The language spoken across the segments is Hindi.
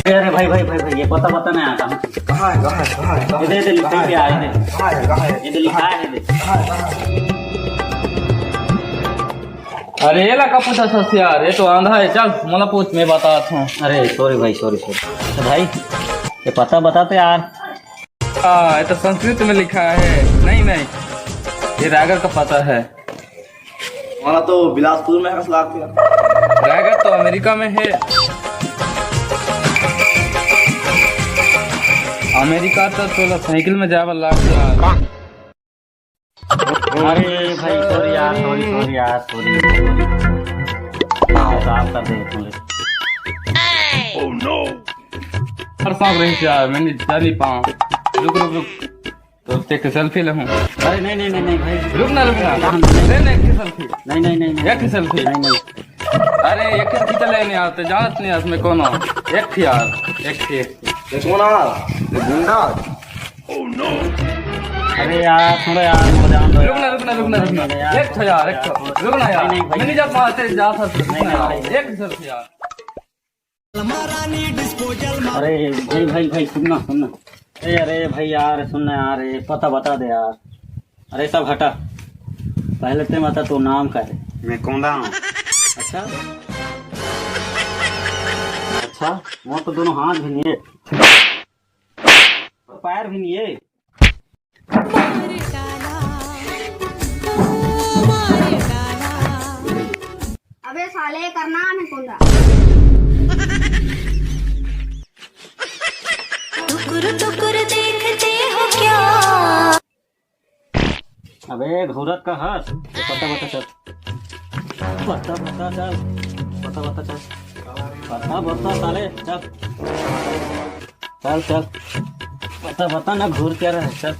अरे भाई भाई भाई भाई ये पता पता नहीं आता हूँ। इधर लिखा है क्या? इधर लिखा है अरे ये लगा पूछा सस यार, ये तो आंधा है। चल मला पूछ, मैं बताता हूँ। अरे सॉरी भाई सॉरी। तो भाई ये पता बताते यार। ये तो संस्कृत में लिखा है। नहीं नहीं, ये रायगढ़ का पता है। हमारा तो बिलासपुर में है। रायगढ़ तो अमेरिका में है। अमेरिका तो चलो साइकिल में जावा लाख यार। अरे भाई सॉरी यार सॉरी सॉरी। साफ कर दे मुझे। हर सांप रही थी यार, मैंने चल ही पाऊँ। रुक रुक रुक, तो देख सेल्फी ले हूँ। अरे नहीं नहीं नहीं नहीं भाई रुकना नहीं सेल्फी। नहीं एक सेल्फी नहीं। अरे एक खींच लेने आते, जानत नहीं इसमें कौन एक थी यार। एक गुंडा। अरे यार थोड़ा यार रुकना एक था यार, रुकना यार। नहीं जा पाते, जा सकते एक सेल्फी यार। अरे भाई भाई सुनना। अरे भाई यार सुनना यार, ये पता बता दे यार। अरे सब हटा, पहले ते बता तो नाम का है। मैं कौंदा हूँ। अच्छा वो तो दोनों हाथ भी नहीं है और पैर भी नहीं है। अबे साले करना है कौंदा। टुकुर देखते हो क्या? अबे घूरत का हाथ। पता बता चल। पता साले चल। पता बता ना, घूर क्या रहा है। चल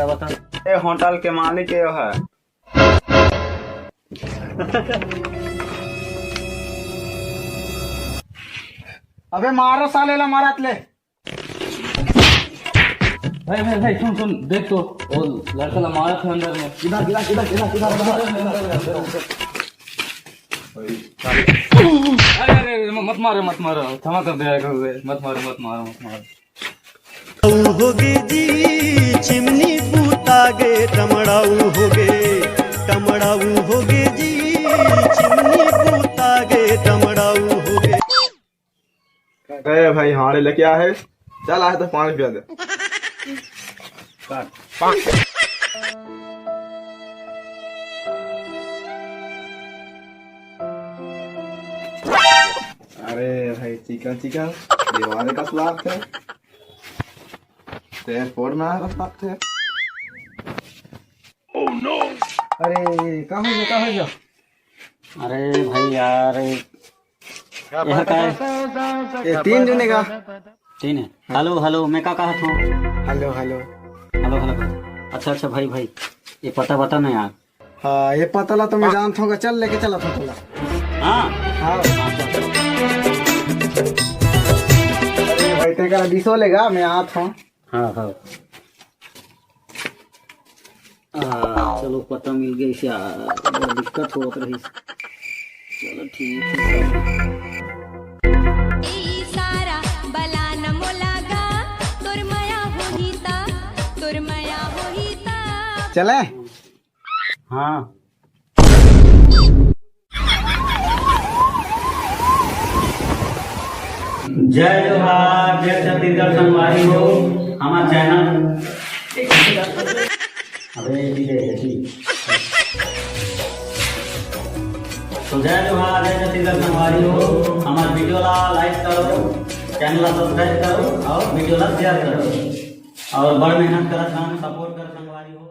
बता। ये होटल के मालिक ये है। अबे मारो साले ला मारत ले। भाई सुन देख तो, वो लड़का मारा था अंदर में। अरे मत मारो, क्षमा कर दिया करोगे। मत मारो। होगे जी चिमनी पूतागे टमड़ाऊ होगे जी चिमनी पूतागे टमड़ाऊ होगे। गए भाई हारे लेके आए। चल आए तो पानी पिया दे। अरे भाई चिकन दीवारे का स्वाद थे। एयरपोर्ट में आया स्वाद थे। अरे कहाँ है जो? अरे भाई यार यह का है? ये 3 जने का। 3 है। हेलो मैं क्या कहा था? हेलो। अच्छा भाई ये पता बता ना यार। हाँ ये पता तो मैं जानता हूँ। चल लेके चला था चला। हाँ भाई तेरा 20 लेगा, मैं आता हूँ। हाँ चलो पता मिल गई यार, बड़ा दिक्कत हो रही। चलो ठीक है। सारा बला न मोलागा तोर माया होहीता। चले। हाँ जय जोहार, जय छत्तीसगढ़ संगवारी हो हमारा चैनल। अबे तो जय जोहार, जय छत्तीसगढ़ संगवारी हो हमारे वीडियो ला लाइक करो, चैनल ला सब्सक्राइब करो और वीडियो ला शेयर करो और बड़ मेहनत कर सपोर्ट कर संगवारी हो।